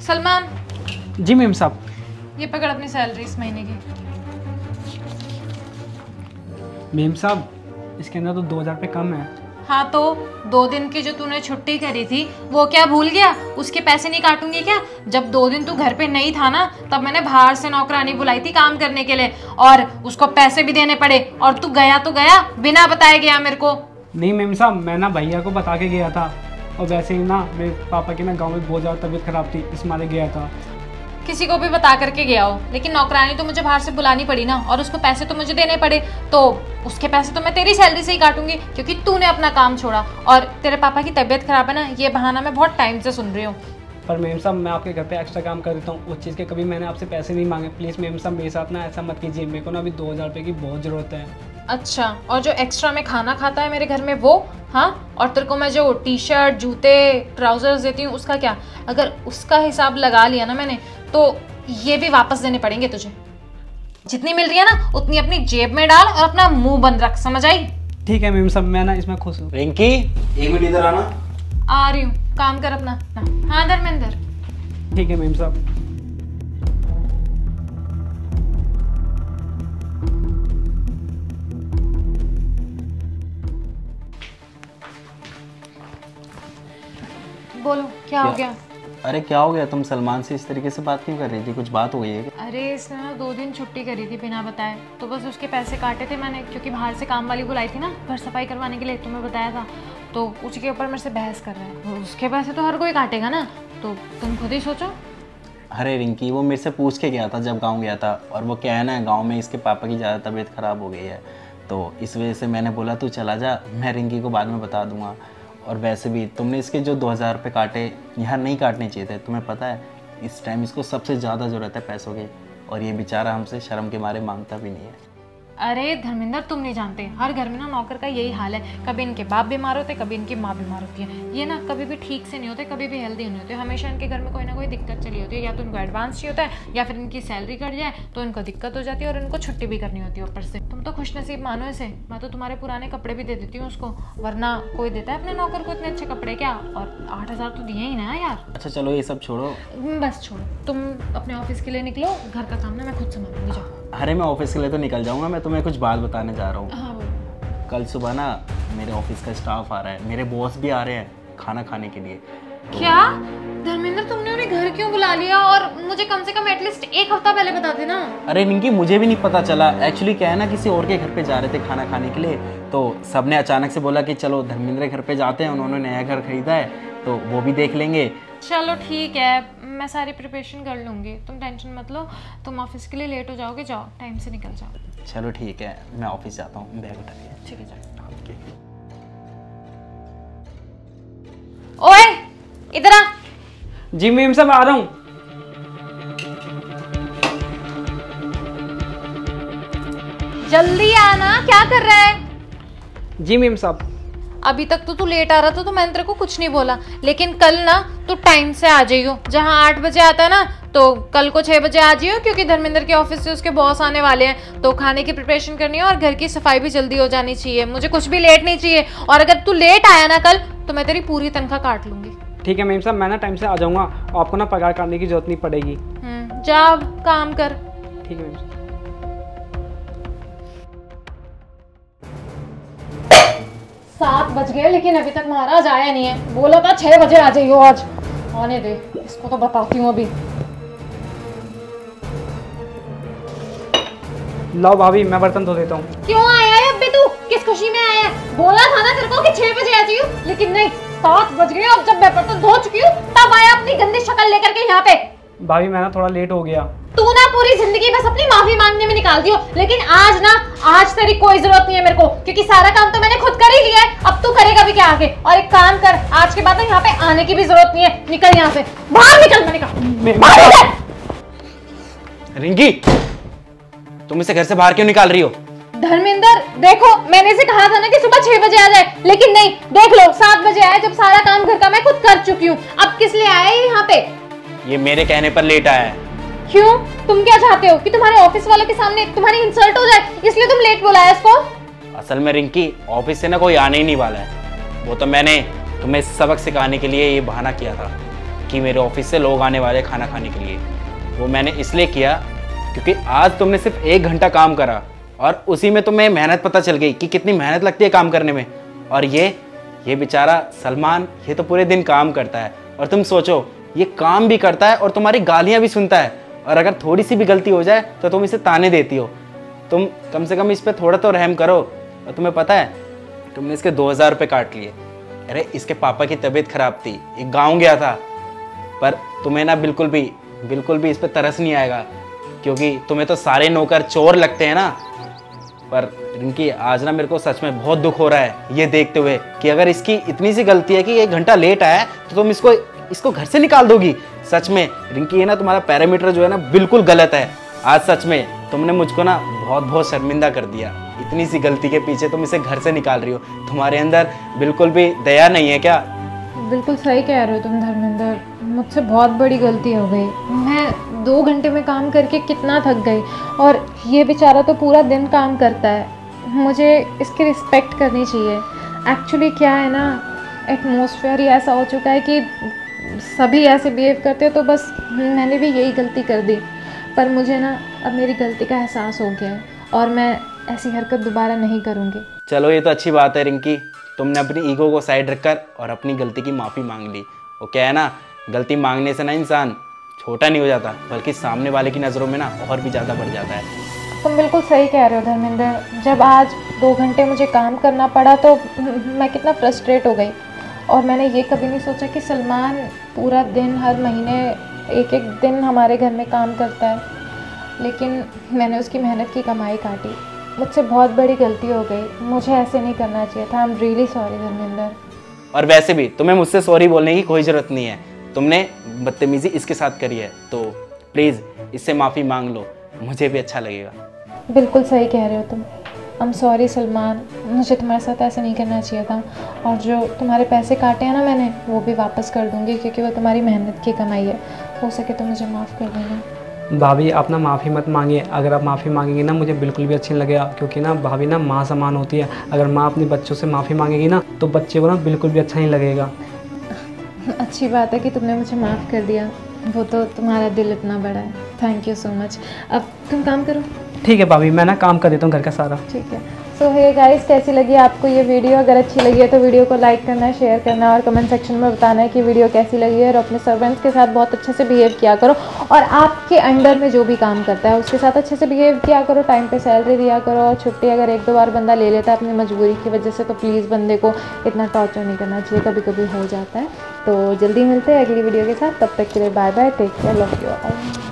सलमान, जी ma'am साहब। ये पकड़ अपनी सैलरी इस महीने की। मेम साहब इसके अंदर तो 2000 रुपये कम है। हाँ तो 2 दिन की जो तूने छुट्टी करी थी वो क्या भूल गया? उसके पैसे नहीं काटूंगी क्या? जब 2 दिन तू घर पे नहीं था ना, तब मैंने बाहर से नौकरानी बुलाई थी काम करने के लिए और उसको पैसे भी देने पड़े, और तू गया तो गया बिना बताए गया मेरे को। नहीं मेम साहब, मैं ना भैया को बता के गया था, और वैसे ही ना मेरे पापा की ना गांव में बहुत ज़्यादा तबीयत खराब थी, इस मारे गया था। किसी को भी बता करके गया हो, लेकिन नौकरानी तो मुझे बाहर से बुलानी पड़ी ना, और उसको पैसे तो मुझे देने पड़े, तो उसके पैसे तो मैं तेरी सैलरी से ही काटूंगी, क्योंकि तूने अपना काम छोड़ा। और तेरे पापा की तबीयत खराब है ना, ये बहाना मैं बहुत टाइम से सुन रही हूँ। पर मेम साहब मैं आपके घर पे एक्स्ट्रा काम कर देता हूँ, उस चीज़ के कभी मैंने आपसे पैसे नहीं मांगे। प्लीज़ मेम साहब मेरे साथ ना ऐसा मत कीजिए, मेरे को ना अभी 2000 रुपये की बहुत ज़रूरत है। अच्छा, और जो एक्स्ट्रा में खाना खाता है मेरे घर में वो? हाँ, और तेरे को मैं जो टी शर्ट, जूते, ट्राउजर्स देती हूँ उसका क्या? अगर उसका हिसाब लगा लिया ना मैंने, तो ये भी वापस देने पड़ेंगे तुझे। जितनी मिल रही है ना उतनी अपनी जेब में डाल और अपना मुंह बंद रख, समझ आई? ठीक है मेम साहब, मैं ना इसमें खुश हूँ। रिंकी 1 मिनट इधर आना। आ रही हूँ, काम कर अपना। हाँ धर्मेंद्र। ठीक है मेम साहब। बोलो क्या हो गया? अरे क्या हो गया? तुम सलमान से इस तरीके से बात क्यों कर रही थी? कुछ बात हो गई है क्या? अरे इसने ना 2 दिन छुट्टी करी थी बिना बताए, तो बस उसके पैसे काटे थे मैंने, क्योंकि बाहर से काम वाली बुलाई थी ना घर सफाई करवाने के लिए, तुम्हें बताया था। तो उसके ऊपर मेरे से बहस कर रहा है। उसके पैसे तो हर कोई काटेगा ना, तो तुम खुद ही सोचो। अरे रिंकी वो मेरे से पूछ के गया था जब गाँव गया था, और वो क्या है ना, गाँव में इसके पापा की ज़्यादा तबीयत ख़राब हो गई है, तो इस वजह से मैंने बोला तू चला जा, मैं रिंकी को बाद में बता दूंगा। और वैसे भी तुमने इसके जो 2000 रुपये काटे यहाँ नहीं काटने चाहिए थे। तुम्हें पता है इस टाइम इसको सबसे ज़्यादा ज़रूरत है पैसों की, और ये बेचारा हमसे शर्म के मारे मांगता भी नहीं है। अरे धर्मेंद्र, तुम नहीं जानते, हर घर में ना नौकर का यही हाल है। कभी इनके बाप बीमार होते, कभी इनकी माँ बीमार होती है। ये ना कभी भी ठीक से नहीं होते, कभी भी हेल्दी नहीं होते। हमेशा इनके घर में कोई ना कोई दिक्कत चली होती है, या तो इनको एडवांस चाहिए होता है, या फिर इनकी सैलरी कट जाए तो इनको दिक्कत हो जाती है, और इनको छुट्टी भी करनी होती है ऊपर से। तुम तो खुश नसीब मानो इसे, मैं तो तुम्हारे पुराने कपड़े भी दे देती हूँ उसको, वरना कोई देता है अपने नौकर को इतने अच्छे कपड़े क्या? और 8000 तो दिए ही ना यार। अच्छा चलो ये सब छोड़ो, बस छोड़ो, तुम अपने ऑफिस के लिए निकलो, घर का काम ना मैं खुद संभालूंगी, जाओ। अरे मैं ऑफिस के लिए तो निकल जाऊँगा, मैं तुम्हें कुछ बात बताने जा रहा हूँ। हाँ बोलो। कल सुबह ना मेरे ऑफिस का स्टाफ आ रहा है, मेरे बॉस भी आ रहे हैं खाना खाने के लिए। क्या धर्मेंद्र, तुमने उन्हें घर क्यों बुला लिया? और मुझे कम से कम एटलीस्ट 1 हफ्ता पहले बता देना। अरे रिंकी मुझे भी नहीं पता चला, एक्चुअली क्या है ना, किसी और के घर पे जा रहे थे खाना खाने के लिए, तो सबने अचानक से बोला कि चलो धर्मेंद्र के घर पे जाते हैं, उन्होंने नया घर खरीदा है तो वो भी देख लेंगे। चलो ठीक है, मैं सारी प्रिपरेशन कर लूंगी, तुम टेंशन मत लो। तुम ऑफिस के लिए लेट हो जाओगे, जाओ टाइम से निकल जाओ। चलो ठीक है, मैं ऑफिस जाता हूँ, बैग उठाइए। ठीक है जाओ। ओए इधर आ। जी मेम साहब आ रहा हूँ। जल्दी आना, क्या कर रहा है? जी मेम साहब। अभी तक तो तू लेट आ रहा था, तो मैंने तेरे को कुछ नहीं बोला, लेकिन कल ना तू टाइम से आ जाइयो। जहाँ 8 बजे आता है ना, तो कल को 6 बजे आ जाइयो, क्योंकि धर्मेंद्र के ऑफिस से उसके बॉस आने वाले हैं, तो खाने की प्रिपरेशन करनी है और घर की सफाई भी जल्दी हो जानी चाहिए। मुझे कुछ भी लेट नहीं चाहिए, और अगर तू लेट आया ना कल, तो मैं तेरी पूरी तनख्वाह काट लूंगी। ठीक है मेम साहब, मैं ना टाइम से आ जाऊँगा, आपको ना पगार काटने की जरूरत नहीं पड़ेगी। जा काम कर। ठीक है मेम साहब। 7 बज गए, लेकिन अभी तक महाराज आया नहीं है। बोला था 6 बजे आ जाइयो आज। आने दे, इसको तो बताती हूँ अभी। लो भाभी, मैं बर्तन धो देता हूँ। क्यों आया है अबे तू? किस खुशी में आया है? बोला था ना तेरे को कि 6 बजे आ जाइयो, लेकिन नहीं, 7 बज गए। अब जब मैं बर्तन धो चुकी हूँ तब आया अपनी गंदी शक्ल लेकर के यहाँ पे। भाभी मैं ना थोड़ा लेट हो गया। तू ना पूरी जिंदगी बस अपनी माफी मांगने में निकाल दियो, लेकिन आज तेरी कोई जरूरत नहीं है मेरे को, क्योंकि सारा काम तो मैंने खुद कर ही लिया है। अब तू करेगा भी क्या आगे? और एक काम कर, आज के बाद ना यहाँ पे आने की भी जरूरत नहीं है। निकल यहाँ से, बाहर निकल, मैंने कहा बाहर निकल। रिंकी तुम इसे घर से बाहर क्यों निकाल रही हो? धर्मेंद्र देखो, मैंने इसे कहा था ना कि सुबह 6 बजे आ जाए, लेकिन नहीं, देख लो 7 बजे आया, जब सारा काम घर का मैं खुद कर चुकी हूँ। अब किस लिए आया है यहाँ पे? ये मेरे कहने पर लेट आया है। क्यों? तुम क्या चाहते हो कि तुम्हारे ऑफिस वालों के सामने तुम्हारी इंसल्ट हो जाए, इसलिए तुम लेट बुलाया इसको? असल में रिंकी ऑफिस से ना कोई आने ही नहीं वाला है, वो तो मैंने तुम्हें सबक सिखाने के लिए ये बहाना किया था। कि मेरे ऑफिस से लोग आने वाले खाना खाने के लिए। वो मैंने इसलिए किया क्योंकि आज तुमने सिर्फ 1 घंटा काम करा और उसी में तुम्हें मेहनत पता चल गई कि कितनी मेहनत लगती है काम करने में। और ये बेचारा सलमान, ये तो पूरे दिन काम करता है और तुम सोचो, ये काम भी करता है और तुम्हारी गालियाँ भी सुनता है, और अगर थोड़ी सी भी गलती हो जाए तो तुम इसे ताने देती हो। तुम कम से कम इस पर थोड़ा तो रहम करो। और तुम्हें पता है, तुमने इसके 2000 रुपये काट लिए। अरे इसके पापा की तबीयत खराब थी, एक गाँव गया था, पर तुम्हें ना बिल्कुल भी इस पर तरस नहीं आएगा, क्योंकि तुम्हें तो सारे नौकर चोर लगते हैं ना। पर रिंकी, आज ना मेरे को सच में बहुत दुख हो रहा है ये देखते हुए कि अगर इसकी इतनी सी गलती है कि 1 घंटा लेट आया तो तुम इसको घर से निकाल दोगी। सच में रिंकी, ये ना तुम्हारा पैरामीटर जो है ना बिल्कुल गलत है। आज सच में तुमने मुझको ना बहुत शर्मिंदा कर दिया। इतनी सी गलती के पीछे तुम इसे घर से निकाल रही हो। तुम्हारे अंदर बिल्कुल भी दया नहीं है क्या? बिल्कुल सही कह रहे हो तुम धर्मेंद्र, मुझसे बहुत बड़ी गलती हो गई। मैं 2 घंटे में काम करके कितना थक गई, और ये बेचारा तो पूरा दिन काम करता है। मुझे इसकी रिस्पेक्ट करनी चाहिए। एक्चुअली क्या है ना, एटमॉस्फेयर ही ऐसा हो चुका है कि सभी ऐसे बिहेव करते हो, तो बस मैंने भी यही गलती कर दी। पर मुझे ना अब मेरी गलती का एहसास हो गया है और मैं ऐसी हरकत दोबारा नहीं करूँगी। चलो, ये तो अच्छी बात है रिंकी, तुमने अपनी ईगो को साइड रखकर और अपनी गलती की माफ़ी मांग ली। वो क्या है ना, गलती मांगने से ना इंसान छोटा नहीं हो जाता, बल्कि सामने वाले की नज़रों में ना और भी ज़्यादा बढ़ जाता है। तुम बिल्कुल सही कह रहे हो धर्मेंद्र। जब आज 2 घंटे मुझे काम करना पड़ा तो मैं कितना फ्रस्ट्रेट हो गई, और मैंने ये कभी नहीं सोचा कि सलमान पूरा दिन, हर महीने एक दिन हमारे घर में काम करता है, लेकिन मैंने उसकी मेहनत की कमाई काटी। मुझसे बहुत बड़ी गलती हो गई, मुझे ऐसे नहीं करना चाहिए था। I am really sorry Dharmendra. और वैसे भी तुम्हें मुझसे सॉरी बोलने की कोई ज़रूरत नहीं है, तुमने बदतमीज़ी इसके साथ करी है, तो प्लीज़ इससे माफ़ी मांग लो, मुझे भी अच्छा लगेगा। बिल्कुल सही कह रहे हो तुम। आई एम सॉरी सलमान, मुझे तुम्हारे साथ ऐसा नहीं करना चाहिए था, और जो तुम्हारे पैसे काटे हैं ना मैंने, वो भी वापस कर दूँगी, क्योंकि वो तुम्हारी मेहनत की कमाई है। हो सके तो मुझे माफ़ कर देना। भाभी, आप ना माफ़ी मत मांगिए। अगर आप माफ़ी मांगेंगी ना, मुझे बिल्कुल भी अच्छी नहीं लगेगा, क्योंकि ना भाभी ना माँ समान होती है। अगर माँ अपने बच्चों से माफ़ी मांगेगी ना, तो बच्चे को ना बिल्कुल भी अच्छा नहीं लगेगा। अच्छी बात है कि तुमने मुझे माफ़ कर दिया, वो तो तुम्हारा दिल इतना बड़ा है। Thank you so much. अब तुम काम करो। ठीक है भाभी, मैं ना काम कर देता हूँ घर का सारा। ठीक है। सो हे गाइस, कैसी लगी आपको ये वीडियो? अगर अच्छी लगी है तो वीडियो को लाइक करना, शेयर करना, और कमेंट सेक्शन में बताना है कि वीडियो कैसी लगी है। और अपने सर्वेंट्स के साथ बहुत अच्छे से बिहेव किया करो, और आपके अंडर में जो भी काम करता है उसके साथ अच्छे से बिहेव किया करो, टाइम पे सैलरी दिया करो। और छुट्टी अगर 1-2 बार बंदा ले लेता है अपनी मजबूरी की वजह से, तो प्लीज़ बंदे को इतना टॉर्चर नहीं करना चाहिए, कभी कभी हो जाता है। तो जल्दी मिलते हैं अगली वीडियो के साथ, तब तक के लिए bye bye, take care, love you all.